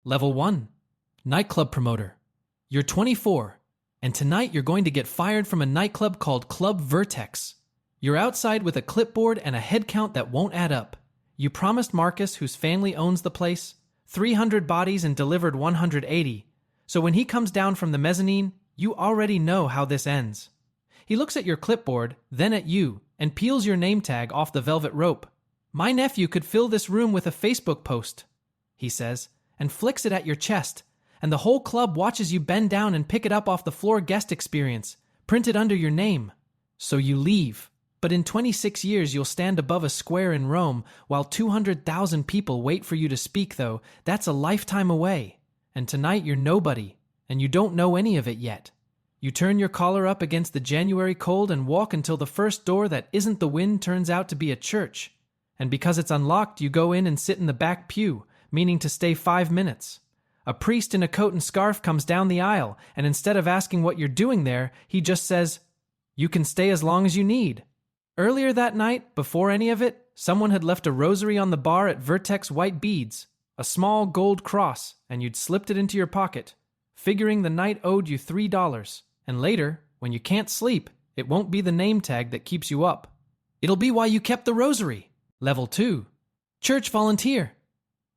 Level 1. Nightclub promoter. You're 24, and tonight you're going to get fired from a nightclub called Club Vertex. You're outside with a clipboard and a head count that won't add up. You promised Marcus, whose family owns the place, 300 bodies and delivered 180. So when he comes down from the mezzanine, you already know how this ends. He looks at your clipboard, then at you, and peels your name tag off the velvet rope. "My nephew could fill this room with a Facebook post," he says, and flicks it at your chest, and the whole club watches you bend down and pick it up off the floor. Guest experience, printed under your name. So you leave. But in 26 years you'll stand above a square in Rome while 200,000 people wait for you to speak, though. That's a lifetime away. And tonight you're nobody, and you don't know any of it yet. You turn your collar up against the January cold and walk until the first door that isn't the wind turns out to be a church. And because it's unlocked, you go in and sit in the back pew, meaning to stay 5 minutes. A priest in a coat and scarf comes down the aisle, and instead of asking what you're doing there, he just says, "You can stay as long as you need." Earlier that night, before any of it, someone had left a rosary on the bar at Vertex, white beads, a small gold cross, and you'd slipped it into your pocket, figuring the night owed you $3. And later, when you can't sleep, it won't be the name tag that keeps you up. It'll be why you kept the rosary. Level 2. Church volunteer.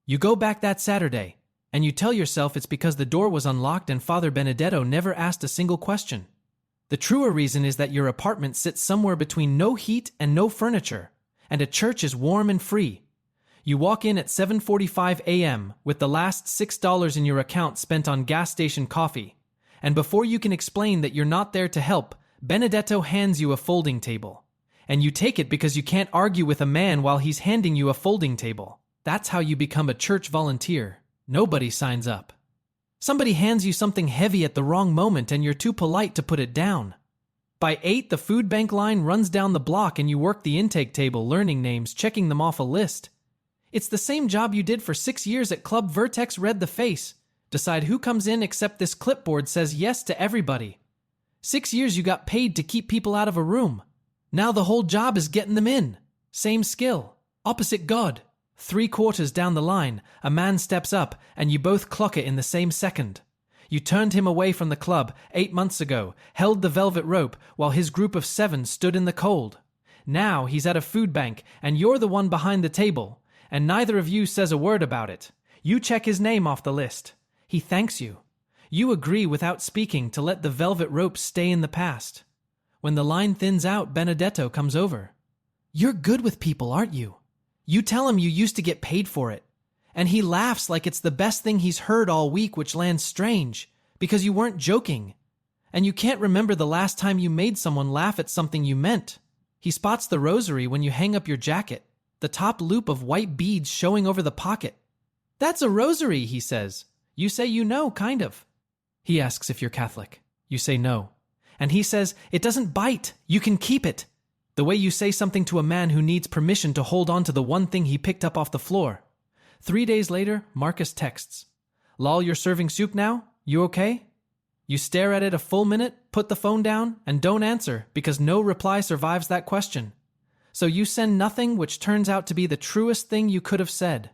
You go back that Saturday, and you tell yourself it's because the door was unlocked and Father Benedetto never asked a single question. The truer reason is that your apartment sits somewhere between no heat and no furniture, and a church is warm and free. You walk in at 7:45 a.m. with the last $6 in your account spent on gas station coffee, and before you can explain that you're not there to help, Benedetto hands you a folding table. And you take it because you can't argue with a man while he's handing you a folding table. That's how you become a church volunteer. Nobody signs up. Somebody hands you something heavy at the wrong moment and you're too polite to put it down. By 8, the food bank line runs down the block and you work the intake table, learning names, checking them off a list. It's the same job you did for 6 years at Club Vertex. Read the face. Decide who comes in except this clipboard says yes to everybody. 6 years you got paid to keep people out of a room. Now the whole job is getting them in. Same skill. Opposite God. 3 quarters down the line, a man steps up and you both clock it in the same second. You turned him away from the club 8 months ago, held the velvet rope while his group of 7 stood in the cold. Now he's at a food bank and you're the one behind the table, and neither of you says a word about it. You check his name off the list. He thanks you. You agree without speaking to let the velvet rope stay in the past. When the line thins out, Benedetto comes over. "You're good with people, aren't you?" You tell him you used to get paid for it, and he laughs like it's the best thing he's heard all week, which lands strange, because you weren't joking, and you can't remember the last time you made someone laugh at something you meant. He spots the rosary when you hang up your jacket, the top loop of white beads showing over the pocket. "That's a rosary," he says. You say you know, kind of. He asks if you're Catholic. You say no. And he says, "It doesn't bite. You can keep it." The way you say something to a man who needs permission to hold on to the one thing he picked up off the floor. 3 days later, Marcus texts, "Lol, you're serving soup now? You okay?" You stare at it a full minute, put the phone down, and don't answer because no reply survives that question. So you send nothing, which turns out to be the truest thing you could have said.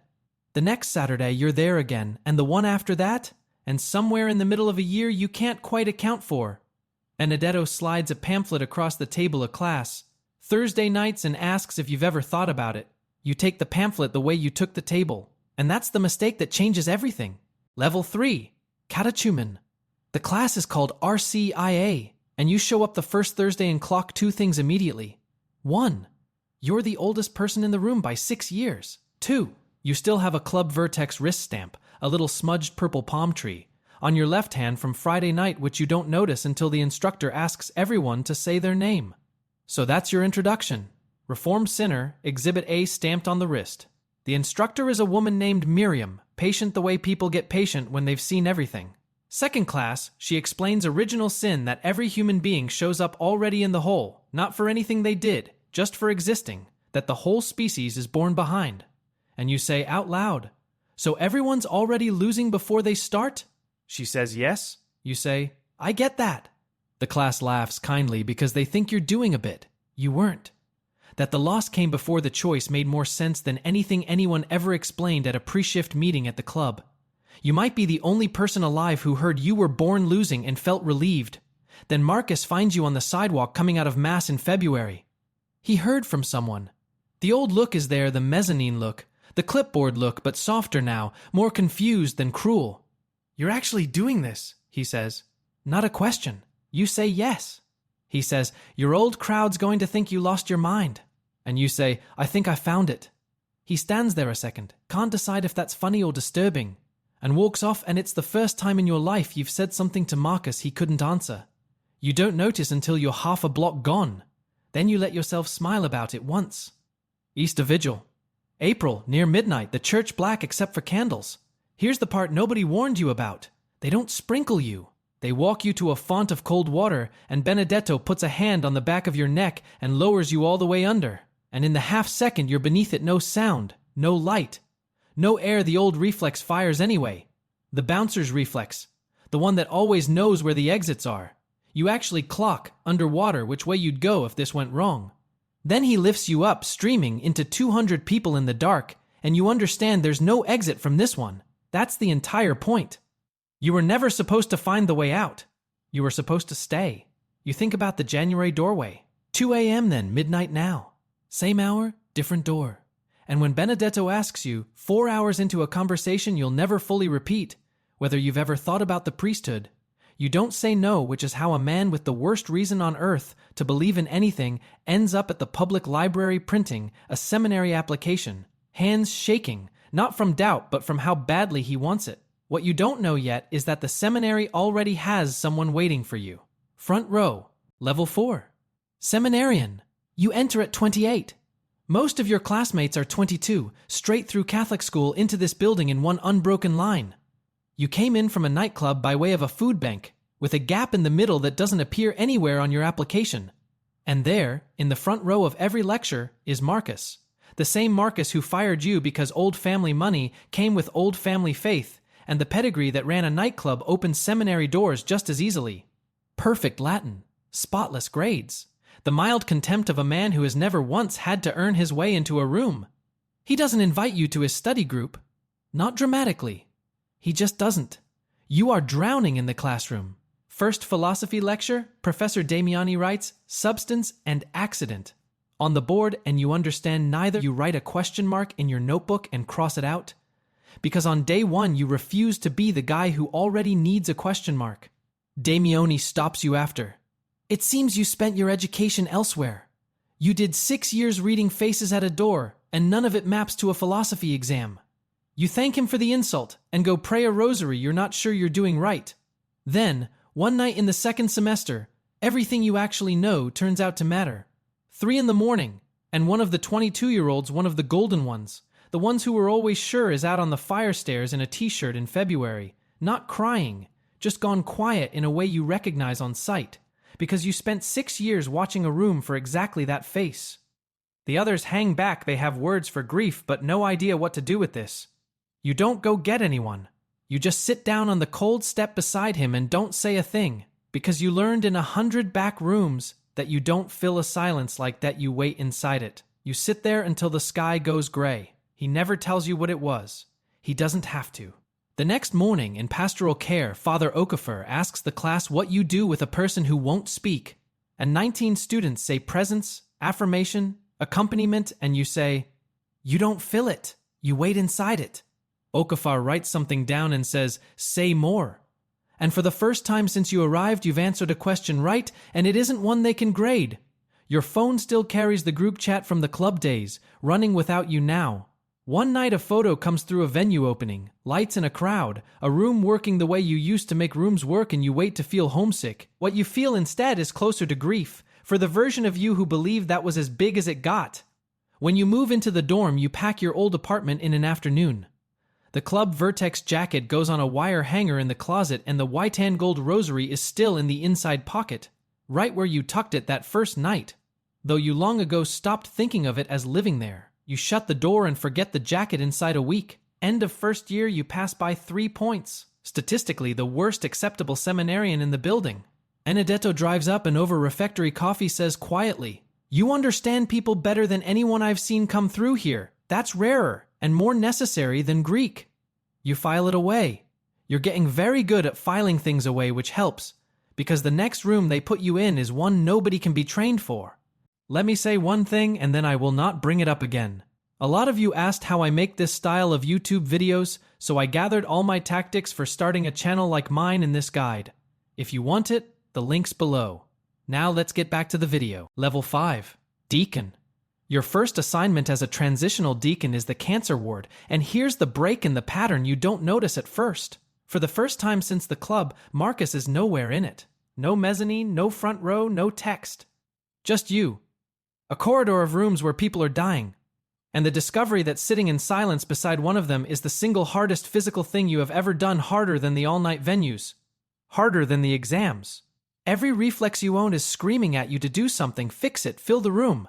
The next Saturday, you're there again, and the one after that, and somewhere in the middle of a year you can't quite account for. Benedetto slides a pamphlet across the table of class, Thursday nights, and asks if you've ever thought about it. You take the pamphlet the way you took the table, and that's the mistake that changes everything. Level 3, catechumen. The class is called RCIA, and you show up the first Thursday and clock 2 things immediately. 1, you're the oldest person in the room by 6 years. 2, you still have a Club Vertex wrist stamp, a little smudged purple palm tree, on your left hand from Friday night, which you don't notice until the instructor asks everyone to say their name. So that's your introduction. Reformed sinner, Exhibit A stamped on the wrist. The instructor is a woman named Miriam, patient the way people get patient when they've seen everything. Second class, she explains original sin, that every human being shows up already in the hole, not for anything they did, just for existing, that the whole species is born behind. And you say out loud, "So everyone's already losing before they start?" She says yes. You say, "I get that." The class laughs kindly because they think you're doing a bit. You weren't. That the loss came before the choice made more sense than anything anyone ever explained at a pre-shift meeting at the club. You might be the only person alive who heard you were born losing and felt relieved. Then Marcus finds you on the sidewalk coming out of Mass in February. He heard from someone. The old look is there, the mezzanine look, the clipboard look, but softer now, more confused than cruel. "You're actually doing this," he says. Not a question. You say yes. He says, "Your old crowd's going to think you lost your mind." And you say, "I think I found it." He stands there a second, can't decide if that's funny or disturbing, and walks off, and it's the first time in your life you've said something to Marcus he couldn't answer. You don't notice until you're half a block gone. Then you let yourself smile about it once. Easter Vigil. April, near midnight, the church black except for candles. Here's the part nobody warned you about. They don't sprinkle you. They walk you to a font of cold water, and Benedetto puts a hand on the back of your neck and lowers you all the way under. And in the half-second you're beneath it, no sound, no light, no air. The old reflex fires anyway. The bouncer's reflex. The one that always knows where the exits are. You actually clock, underwater, which way you'd go if this went wrong. Then he lifts you up, streaming, into 200 people in the dark, and you understand there's no exit from this one. That's the entire point. You were never supposed to find the way out. You were supposed to stay. You think about the January doorway. 2 a.m. then, midnight now. Same hour, different door. And when Benedetto asks you, 4 hours into a conversation you'll never fully repeat, whether you've ever thought about the priesthood, you don't say no, which is how a man with the worst reason on earth to believe in anything ends up at the public library printing a seminary application, hands shaking, not from doubt but from how badly he wants it. What you don't know yet is that the seminary already has someone waiting for you. Front row, level 4. Seminarian. You enter at 28. Most of your classmates are 22, straight through Catholic school into this building in one unbroken line. You came in from a nightclub by way of a food bank, with a gap in the middle that doesn't appear anywhere on your application. And there, in the front row of every lecture, is Marcus. The same Marcus who fired you because old family money came with old family faith, and the pedigree that ran a nightclub opened seminary doors just as easily. Perfect Latin, spotless grades, the mild contempt of a man who has never once had to earn his way into a room. He doesn't invite you to his study group. Not dramatically. He just doesn't. You are drowning in the classroom. First philosophy lecture, Professor Damiani writes, "Substance and accident." On the board, and you understand neither. You write a question mark in your notebook and cross it out. Because on day one you refuse to be the guy who already needs a question mark. Damiani stops you after. "It seems you spent your education elsewhere. You did 6 years reading faces at a door, and none of it maps to a philosophy exam." You thank him for the insult and go pray a rosary you're not sure you're doing right. Then, one night in the second semester, everything you actually know turns out to matter. 3 in the morning, and one of the 22-year-olds, one of the golden ones, the ones who were always sure, is out on the fire stairs in a t-shirt in February, not crying, just gone quiet in a way you recognize on sight, because you spent 6 years watching a room for exactly that face. The others hang back. They have words for grief but no idea what to do with this. You don't go get anyone. You just sit down on the cold step beside him and don't say a thing, because you learned in 100 back rooms that you don't fill a silence like that, you wait inside it. You sit there until the sky goes gray. He never tells you what it was. He doesn't have to. The next morning in pastoral care, Father Okafor asks the class what you do with a person who won't speak. And 19 students say presence, affirmation, accompaniment, and you say, "You don't fill it. You wait inside it." Okafor writes something down and says, "Say more." And for the first time since you arrived, you've answered a question right, and it isn't one they can grade. Your phone still carries the group chat from the club days, running without you now. One night a photo comes through a venue opening, lights in a crowd, a room working the way you used to make rooms work, and you wait to feel homesick. What you feel instead is closer to grief, for the version of you who believed that was as big as it got. When you move into the dorm, you pack your old apartment in an afternoon. The club Vertex jacket goes on a wire hanger in the closet, and the white and gold rosary is still in the inside pocket, right where you tucked it that first night. Though you long ago stopped thinking of it as living there, you shut the door and forget the jacket inside a week. End of first year, you pass by 3 points. Statistically, the worst acceptable seminarian in the building. Benedetto drives up and over refectory coffee says quietly, "You understand people better than anyone I've seen come through here. That's rarer and more necessary than Greek." You file it away. You're getting very good at filing things away, which helps, because the next room they put you in is one nobody can be trained for. Let me say one thing and then I will not bring it up again. A lot of you asked how I make this style of YouTube videos, so I gathered all my tactics for starting a channel like mine in this guide. If you want it, the link's below. Now let's get back to the video. Level 5. Deacon. Your first assignment as a transitional deacon is the cancer ward, and here's the break in the pattern you don't notice at first. For the first time since the club, Marcus is nowhere in it. No mezzanine, no front row, no text. Just you. A corridor of rooms where people are dying. And the discovery that sitting in silence beside one of them is the single hardest physical thing you have ever done, harder than the all-night venues. Harder than the exams. Every reflex you own is screaming at you to do something, fix it, fill the room.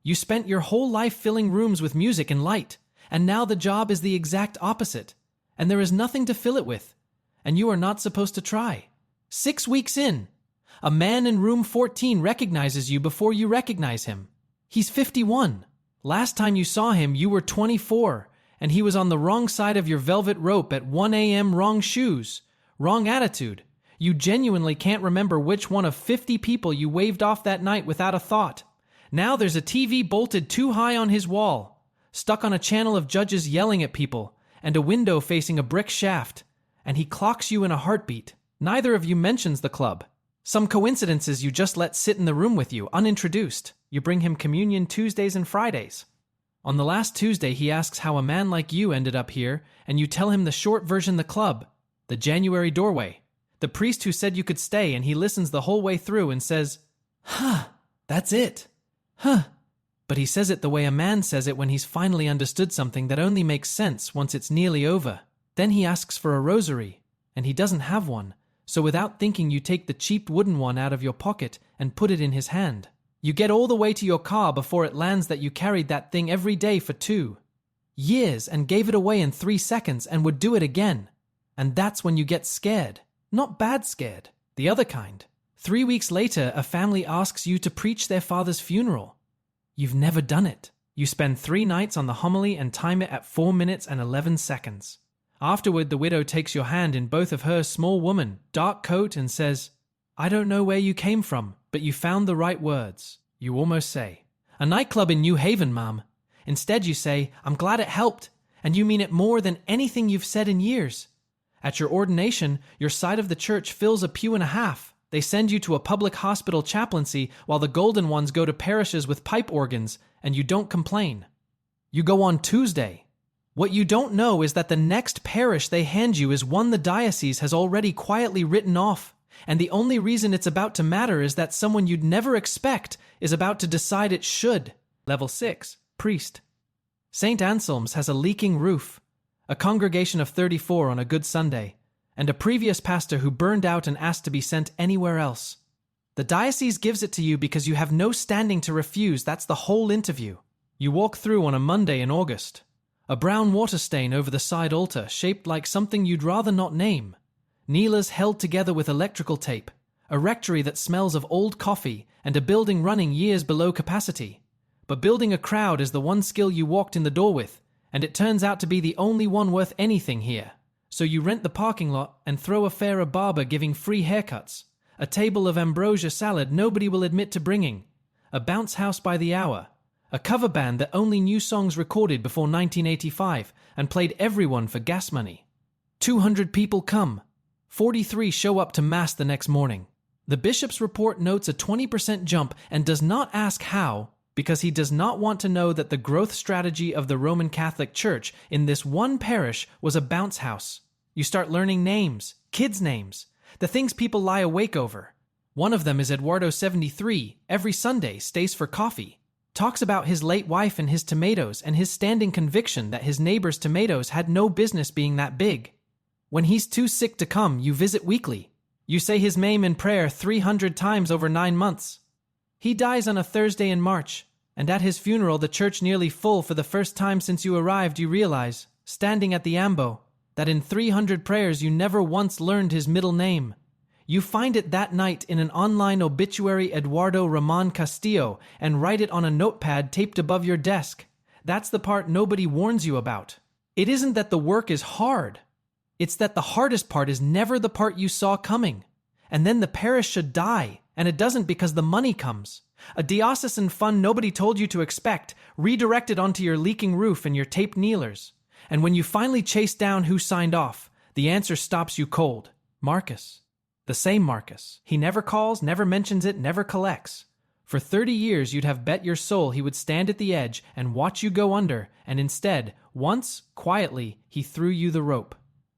You spent your whole life filling rooms with music and light, and now the job is the exact opposite, and there is nothing to fill it with, and you are not supposed to try. 6 weeks in, a man in room 14 recognizes you before you recognize him. He's 51. Last time you saw him, you were 24, and he was on the wrong side of your velvet rope at 1 a.m. Wrong shoes, wrong attitude. You genuinely can't remember which one of 50 people you waved off that night without a thought. Now there's a TV bolted too high on his wall, stuck on a channel of judges yelling at people, and a window facing a brick shaft, and he clocks you in a heartbeat. Neither of you mentions the club. Some coincidences you just let sit in the room with you, unintroduced. You bring him communion Tuesdays and Fridays. On the last Tuesday, he asks how a man like you ended up here, and you tell him the short version: the club, the January doorway. The priest who said you could stay, and he listens the whole way through and says, "Huh, that's it. Huh." But he says it the way a man says it when he's finally understood something that only makes sense once it's nearly over. Then he asks for a rosary, and he doesn't have one, so without thinking you take the cheap wooden one out of your pocket and put it in his hand. You get all the way to your car before it lands that you carried that thing every day for 2 years and gave it away in 3 seconds and would do it again. And that's when you get scared. Not bad scared, the other kind. 3 weeks later, a family asks you to preach their father's funeral. You've never done it. You spend 3 nights on the homily and time it at 4 minutes and 11 seconds. Afterward, the widow takes your hand in both of her, small woman, dark coat, and says, "I don't know where you came from, but you found the right words." You almost say, "A nightclub in New Haven, ma'am." Instead you say, "I'm glad it helped," and you mean it more than anything you've said in years. At your ordination, your side of the church fills a pew and a half. They send you to a public hospital chaplaincy while the golden ones go to parishes with pipe organs, and you don't complain. You go on Tuesday. What you don't know is that the next parish they hand you is one the diocese has already quietly written off, and the only reason it's about to matter is that someone you'd never expect is about to decide it should. Level 6. Priest. St. Anselm's has a leaking roof, a congregation of 34 on a good Sunday, and a previous pastor who burned out and asked to be sent anywhere else. The diocese gives it to you because you have no standing to refuse. That's the whole interview. You walk through on a Monday in August. A brown water stain over the side altar, shaped like something you'd rather not name. Kneelers held together with electrical tape. A rectory that smells of old coffee, and a building running years below capacity. But building a crowd is the one skill you walked in the door with, and it turns out to be the only one worth anything here. So you rent the parking lot and throw a fare a barber giving free haircuts, a table of ambrosia salad nobody will admit to bringing, a bounce house by the hour, a cover band that only knew songs recorded before 1985 and played everyone for gas money. 200 people come. 43 show up to Mass the next morning. The bishop's report notes a 20% jump and does not ask how, because he does not want to know that the growth strategy of the Roman Catholic Church in this one parish was a bounce house. You start learning names, kids' names, the things people lie awake over. One of them is Eduardo 73, every Sunday stays for coffee. Talks about his late wife and his tomatoes and his standing conviction that his neighbor's tomatoes had no business being that big. When he's too sick to come, you visit weekly. You say his name in prayer 300 times over 9 months. He dies on a Thursday in March, and at his funeral, the church nearly full for the first time since you arrived, you realize, standing at the ambo, that in 300 prayers you never once learned his middle name. You find it that night in an online obituary, Eduardo Ramon Castillo, and write it on a notepad taped above your desk. That's the part nobody warns you about. It isn't that the work is hard. It's that the hardest part is never the part you saw coming. And then the parish should die, and it doesn't because the money comes. A diocesan fund nobody told you to expect, redirected onto your leaking roof and your taped kneelers. And when you finally chase down who signed off, the answer stops you cold. Marcus. The same Marcus. He never calls, never mentions it, never collects. For 30 years you'd have bet your soul he would stand at the edge and watch you go under, and instead, once, quietly, he threw you the rope.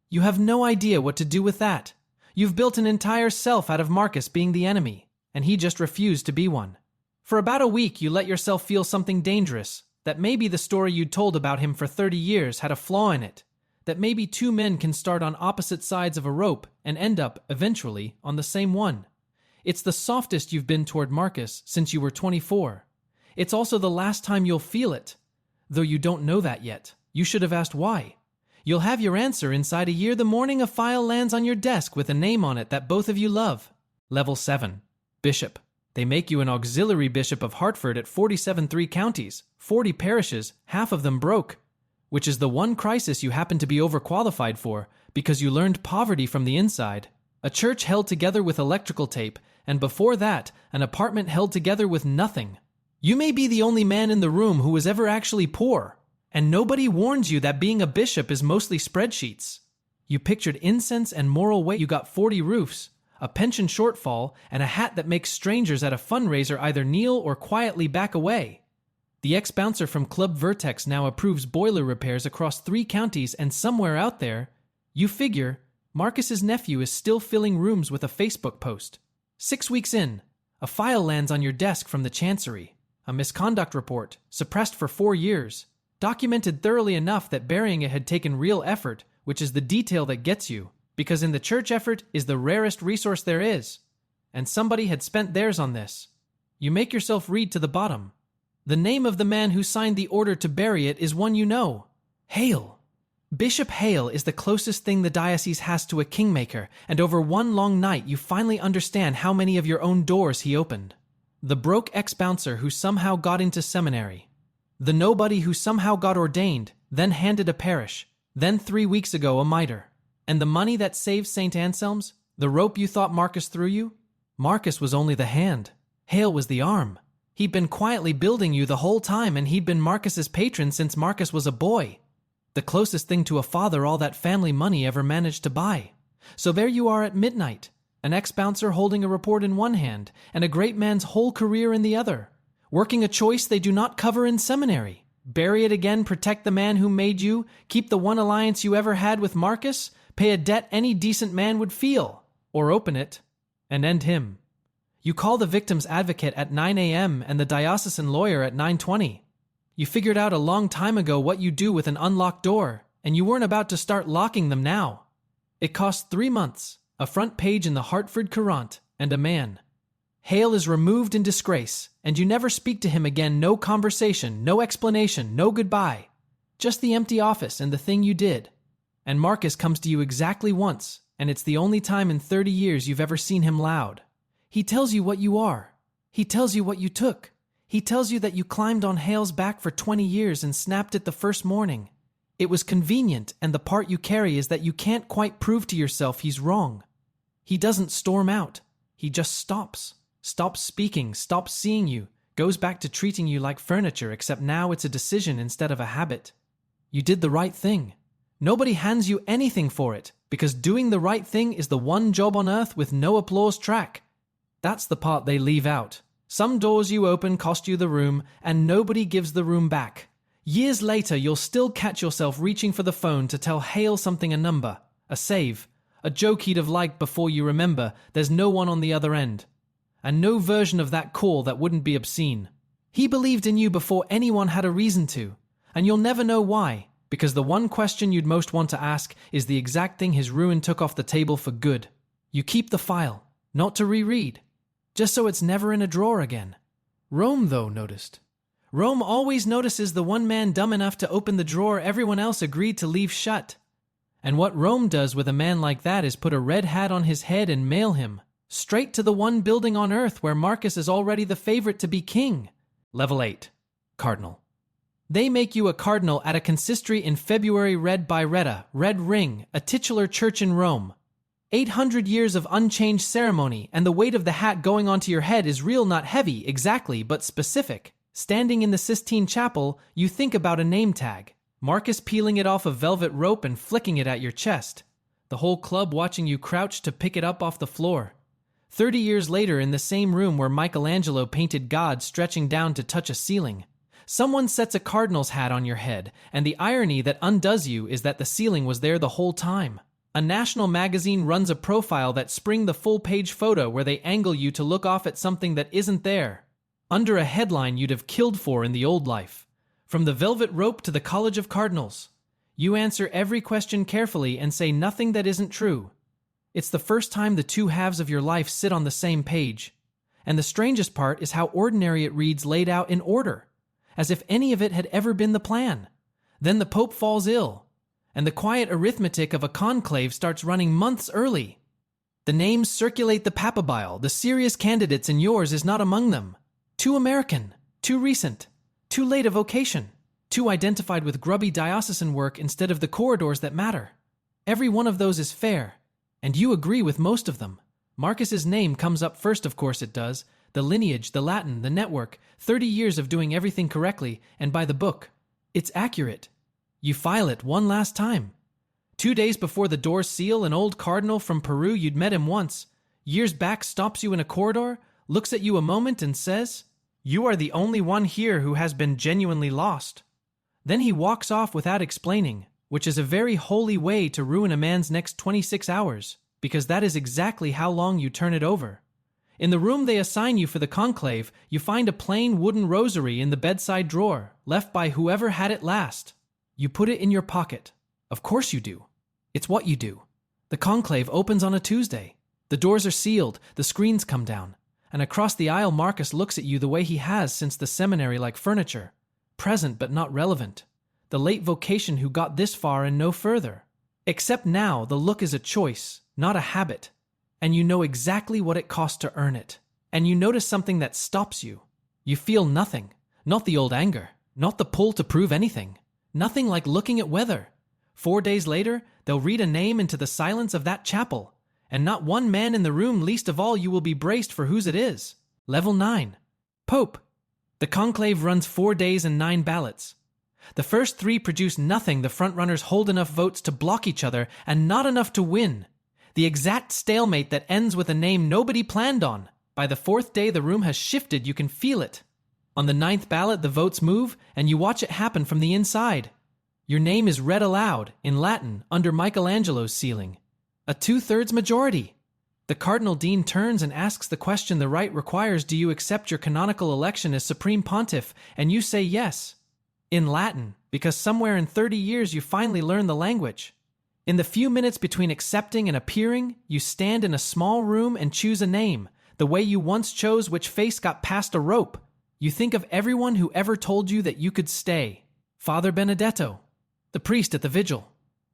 You have no idea what to do with that. You've built an entire self out of Marcus being the enemy, and he just refused to be one. For about a week you let yourself feel something dangerous, that maybe the story you'd told about him for 30 years had a flaw in it, that maybe two men can start on opposite sides of a rope and end up, eventually, on the same one. It's the softest you've been toward Marcus since you were 24. It's also the last time you'll feel it. Though you don't know that yet. You should have asked why. You'll have your answer inside a year the morning a file lands on your desk with a name on it that both of you love. Level 7. Bishop. They make you an auxiliary bishop of Hartford at 47 counties, 40 parishes, half of them broke. Which is the one crisis you happen to be overqualified for, because you learned poverty from the inside. A church held together with electrical tape, and before that, an apartment held together with nothing. You may be the only man in the room who was ever actually poor, and nobody warns you that being a bishop is mostly spreadsheets. You pictured incense and moral weight. You got 40 roofs, a pension shortfall, and a hat that makes strangers at a fundraiser either kneel or quietly back away. The ex-bouncer from Club Vertex now approves boiler repairs across 3 counties, and somewhere out there, you figure, Marcus's nephew is still filling rooms with a Facebook post. 6 weeks in, a file lands on your desk from the chancery, a misconduct report, suppressed for 4 years, documented thoroughly enough that burying it had taken real effort, which is the detail that gets you, because in the church effort is the rarest resource there is, and somebody had spent theirs on this. You make yourself read to the bottom. The name of the man who signed the order to bury it is one you know. Hale. Bishop Hale is the closest thing the diocese has to a kingmaker, and over one long night you finally understand how many of your own doors he opened. The broke ex-bouncer who somehow got into seminary. The nobody who somehow got ordained, then handed a parish, then 3 weeks ago a mitre. And the money that saved St. Anselm's, the rope you thought Marcus threw you? Marcus was only the hand. Hale was the arm. He'd been quietly building you the whole time, and he'd been Marcus's patron since Marcus was a boy. The closest thing to a father all that family money ever managed to buy. So there you are at midnight, an ex-bouncer holding a report in one hand, and a great man's whole career in the other. Working a choice they do not cover in seminary. Bury it again, protect the man who made you, keep the one alliance you ever had with Marcus, pay a debt any decent man would feel, or open it, and end him. You call the victim's advocate at 9 a.m. and the diocesan lawyer at 9:20. You figured out a long time ago what you do with an unlocked door, and you weren't about to start locking them now. It cost 3 months, a front page in the Hartford Courant, and a man. Hale is removed in disgrace, and you never speak to him again. No conversation, no explanation, no goodbye. Just the empty office and the thing you did. And Marcus comes to you exactly once, and it's the only time in 30 years you've ever seen him loud. He tells you what you are. He tells you what you took. He tells you that you climbed on Hale's back for 20 years and snapped it the first morning. It was convenient, and the part you carry is that you can't quite prove to yourself he's wrong. He doesn't storm out. He just stops. Stops speaking, stops seeing you, goes back to treating you like furniture, except now it's a decision instead of a habit. You did the right thing. Nobody hands you anything for it, because doing the right thing is the one job on earth with no applause track. That's the part they leave out. Some doors you open cost you the room, and nobody gives the room back. Years later, you'll still catch yourself reaching for the phone to tell Hale something, a number, a save, a joke he'd have liked before you remember there's no one on the other end. And no version of that call that wouldn't be obscene. He believed in you before anyone had a reason to, and you'll never know why, because the one question you'd most want to ask is the exact thing his ruin took off the table for good. You keep the file, not to reread, just so it's never in a drawer again. Rome, though, noticed. Rome always notices the one man dumb enough to open the drawer everyone else agreed to leave shut. And what Rome does with a man like that is put a red hat on his head and mail him straight to the one building on earth where Marcus is already the favorite to be king. Level 8. Cardinal. They make you a cardinal at a consistory in February read by Retta, red ring, a titular church in Rome. 800 years of unchanged ceremony, and the weight of the hat going onto your head is real, not heavy, exactly, but specific. Standing in the Sistine Chapel, you think about a name tag. Marcus peeling it off a velvet rope and flicking it at your chest. The whole club watching you crouch to pick it up off the floor. 30 years later, in the same room where Michelangelo painted God stretching down to touch a ceiling, someone sets a cardinal's hat on your head, and the irony that undoes you is that the ceiling was there the whole time. A national magazine runs a profile that spring the full-page photo where they angle you to look off at something that isn't there. Under a headline you'd have killed for in the old life. From the velvet rope to the College of Cardinals. You answer every question carefully and say nothing that isn't true. It's the first time the two halves of your life sit on the same page. And the strangest part is how ordinary it reads, laid out in order, as if any of it had ever been the plan. Then the Pope falls ill, and the quiet arithmetic of a conclave starts running months early. The names circulate the papabile, the serious candidates, and yours is not among them. Too American, too recent, too late a vocation, too identified with grubby diocesan work instead of the corridors that matter. Every one of those is fair, and you agree with most of them. Marcus's name comes up first, of course it does. The lineage, the Latin, the network, 30 years of doing everything correctly and by the book. It's accurate. You file it one last time. 2 days before the doors seal, an old cardinal from Peru, you'd met him once, years back, stops you in a corridor, looks at you a moment and says, "You are the only one here who has been genuinely lost." Then he walks off without explaining, which is a very holy way to ruin a man's next 26 hours, because that is exactly how long you turn it over. In the room they assign you for the conclave, you find a plain wooden rosary in the bedside drawer, left by whoever had it last. You put it in your pocket. Of course you do. It's what you do. The conclave opens on a Tuesday. The doors are sealed, the screens come down, and across the aisle Marcus looks at you the way he has since the seminary, like furniture. Present but not relevant. The late vocation who got this far and no further. Except now the look is a choice, not a habit. And you know exactly what it costs to earn it. And you notice something that stops you. You feel nothing. Not the old anger. Not the pull to prove anything. Nothing like looking at weather. 4 days later, they'll read a name into the silence of that chapel. And not one man in the room, least of all you will be braced for whose it is. Level 9. Pope. The conclave runs 4 days and 9 ballots. The first 3 produce nothing. The frontrunners hold enough votes to block each other and not enough to win. The exact stalemate that ends with a name nobody planned on. By the 4th day the room has shifted, you can feel it. On the 9th ballot the votes move and you watch it happen from the inside. Your name is read aloud, in Latin, under Michelangelo's ceiling. A 2/3 majority. The Cardinal Dean turns and asks the question the rite requires: do you accept your canonical election as Supreme Pontiff? And you say yes. In Latin, because somewhere in 30 years you finally learn the language. In the few minutes between accepting and appearing, you stand in a small room and choose a name, the way you once chose which face got past a rope. You think of everyone who ever told you that you could stay. Father Benedetto, the priest at the vigil,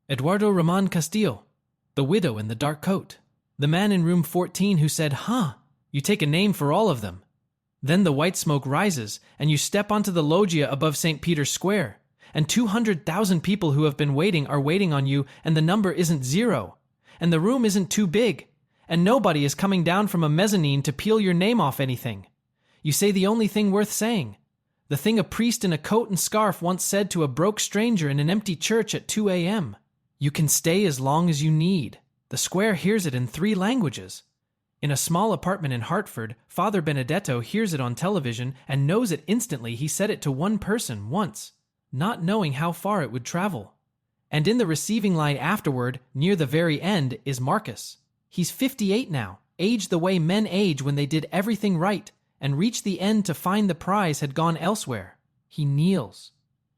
Eduardo Ramon Castillo, the widow in the dark coat, the man in room 14 who said, "Huh." You take a name for all of them. Then the white smoke rises, and you step onto the loggia above St. Peter's Square, and 200,000 people who have been waiting are waiting on you, and the number isn't 0, and the room isn't too big, and nobody is coming down from a mezzanine to peel your name off anything. You say the only thing worth saying, the thing a priest in a coat and scarf once said to a broke stranger in an empty church at 2 a.m. You can stay as long as you need. The square hears it in 3 languages. In a small apartment in Hartford, Father Benedetto hears it on television and knows it instantly. He said it to one person once, not knowing how far it would travel. And in the receiving line afterward, near the very end, is Marcus. He's 58 now, aged the way men age when they did everything right, and reached the end to find the prize had gone elsewhere. He kneels.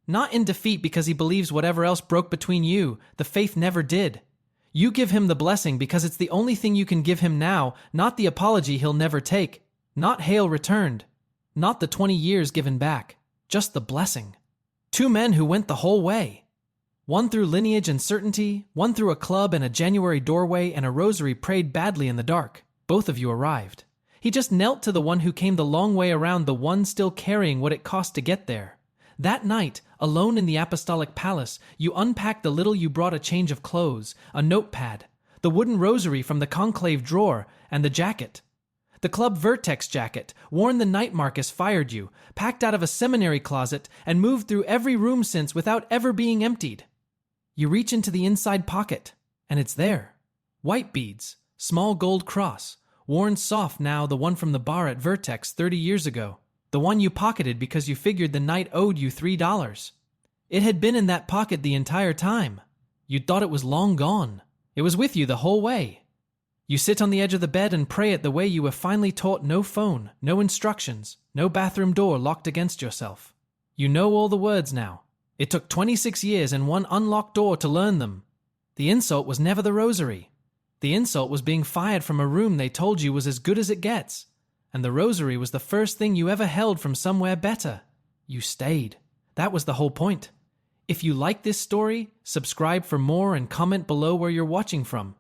Not in defeat because he believes whatever else broke between you, the faith never did. You give him the blessing because it's the only thing you can give him now, not the apology he'll never take, not hail returned, not the 20 years given back, just the blessing. 2 men who went the whole way. One through lineage and certainty, one through a club and a January doorway and a rosary prayed badly in the dark. Both of you arrived. He just knelt to the one who came the long way around, the one still carrying what it cost to get there. That night, Alone in the apostolic palace, you unpacked the little you brought: a change of clothes, a notepad, the wooden rosary from the conclave drawer, and the jacket. The Club Vertex jacket, worn the night Marcus fired you, packed out of a seminary closet, and moved through every room since without ever being emptied. You reach into the inside pocket, and it's there. White beads, small gold cross, worn soft now, the one from the bar at Vertex 30 years ago. The one you pocketed because you figured the night owed you $3. It had been in that pocket the entire time. You'd thought it was long gone. It was with you the whole way. You sit on the edge of the bed and pray it the way you were finally taught: no phone, no instructions, no bathroom door locked against yourself. You know all the words now. It took 26 years and one unlocked door to learn them. The insult was never the rosary. The insult was being fired from a room they told you was as good as it gets. And the rosary was the first thing you ever held from somewhere better. You stayed. That was the whole point. If you like this story, subscribe for more and comment below where you're watching from.